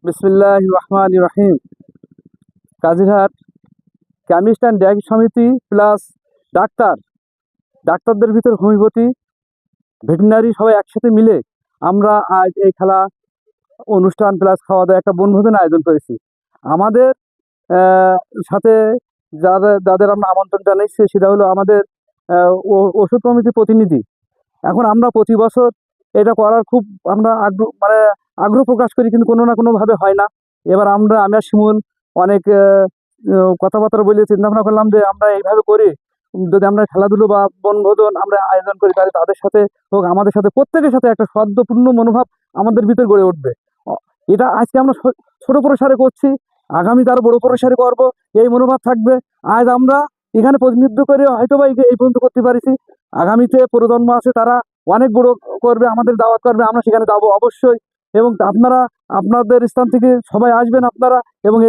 বিসমিল্লাহির রহমানির রহিম। Kazirhat chemist and diet সমিতি প্লাস ডাক্তার ডাক্তারদের ভিতর হোমিওপ্যাথি ভেটেরিনারি সবাই একসাথে মিলে আমরা আজ এই খেলা অনুষ্ঠান প্লাস খাওয়া দাওয়া একটা বনভোজনের আয়োজন করেছি। আমাদের সাথে যাদের আমরা আমন্ত্রণ জানাইছি সেটা হলো আমাদের ওষুধ কমিটির প্রতিনিধি। এখন আমরা প্রতি বছর এটা করার খুব আমরা আগ্রহ প্রকাশ করি, কিন্তু কোনো না কোনোভাবে হয় না। এবার আমি আর শিমুল অনেক কথাবার্তা বলে চিন্তা ভাবনা করলাম যে আমরা এইভাবে করি, যদি আমরা খেলাধুলো বা বনভোজন আমরা আয়োজন করি তাহলে তাদের সাথে হোক আমাদের সাথে প্রত্যেকের সাথে একটা সদ্যপূর্ণ মনোভাব আমাদের ভিতর গড়ে উঠবে। এটা আজকে আমরা ছোট প্রসারে করছি, আগামী তার বড় প্রসারে করবো, এই মনোভাব থাকবে। আজ আমরা এখানে প্রতিনিধিত্ব করে হয়তো বা এই পর্যন্ত করতে পারিছি, আগামীতে প্রজন্ম আছে তারা অনেক বড় করবে, আমাদের দাওয়াত করবে, আমরা সেখানে যাবো অবশ্যই। এবং আপনারা আপনাদের স্থান থেকে সবাই আসবেন আপনারা। এবং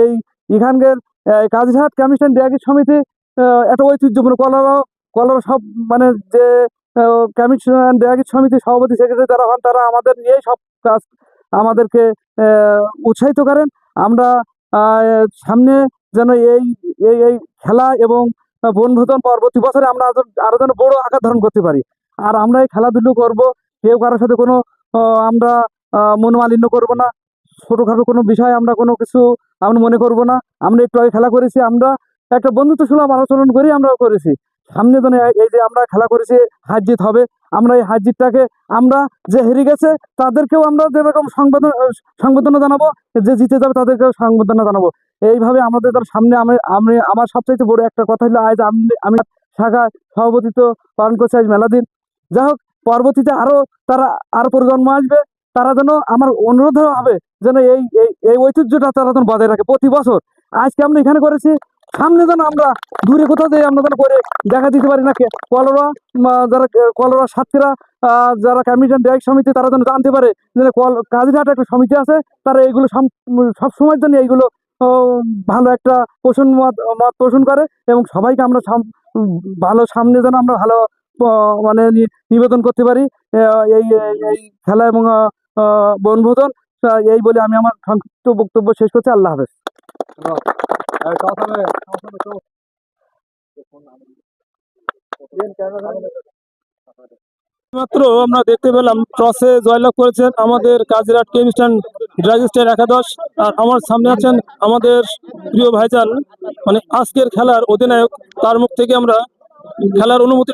এখানকার কাজিরহাট কেমিস্ট অ্যান্ড ডায়েট সমিতি একটা ঐতিহ্যপূর্ণ কলরা সব যে কেমিস্ট অ্যান্ড ডায়েট সমিতির সভাপতি সেক্রেটারি যারা হন তারা আমাদের নিয়েই সব কাজ আমাদেরকে উৎসাহিত করেন। আমরা সামনে যেন এই এই এই খেলা এবং বনভোজন পরবর্তী বছরে আমরা আরো যেন বড় আকার ধারণ করতে পারি। আর আমরা এই খেলাধুলো করব, কেউ কারোর সাথে কোনো আমরা মনোমালিন্য করব না, ছোটোখাটো কোনো বিষয় আমরা কোনো কিছু আমরা মনে করব না। আমরা একটু আগে খেলা করেছি, আমরা একটা বন্ধুত্ব সুলভ আলোচনা করি আমরা করেছি। সামনে যেন এই যে আমরা খেলা করেছি হার জিত হবে, আমরা এই হার জিতটাকে আমরা যে হেরে গেছে তাদেরকেও আমরা যেরকম সংবর্ধনা জানাবো, যে জিতে যাবে তাদেরকেও সংবর্ধনা জানাবো। এইভাবে আমাদের সামনে আমি আমার সবচাইতে বড় একটা কথা হলো আজ আমি শাখা সভাপতিত্ব পালন করছি আজ মেলা দিন। যাই হোক, পরবর্তীতে আরো প্রজন্ম আসবে, তারা যেন আমার অনুরোধ হবে যেন এই ঐতিহ্যটা তারা যেন বজায় রাখে প্রতি বছর। আজকে আমরা এখানে করেছি, সামনে যেন আমরা দূরে কোথাও দিয়ে আমরা যেন করে দেখা দিতে পারি না। যারা কলরা সাতক্ষীরা যারা কেমিস্ট অ্যান্ড ডায়েট সমিতি তারা যেন জানতে পারে যে কাজিরহাট একটা সমিতি আছে, তারা এইগুলো সবসময়ের জন্য এইগুলো ভালো একটা মত পোষণ করে। এবং সবাইকে আমরা ভালো সামনে যেন আমরা ভালো নিবেদন করতে পারি এই এই খেলা এবং বনভোজন। এই বলে আমি আমার সংক্ষিপ্ত বক্তব্য শেষ করছি। আল্লাহ হাফেজ। মাত্র আমরা দেখতে পেলাম টসে জয়লাভ করেছেন আমাদের কাজিরহাট কেমিস্ট অ্যান্ড ড্রাগিস্টের একাদশ। আর আমার সামনে আছেন আমাদের প্রিয় ভাইজান, আজকের খেলার অধিনায়ক। তার মুখ থেকে আমরা খেলার অনুমতি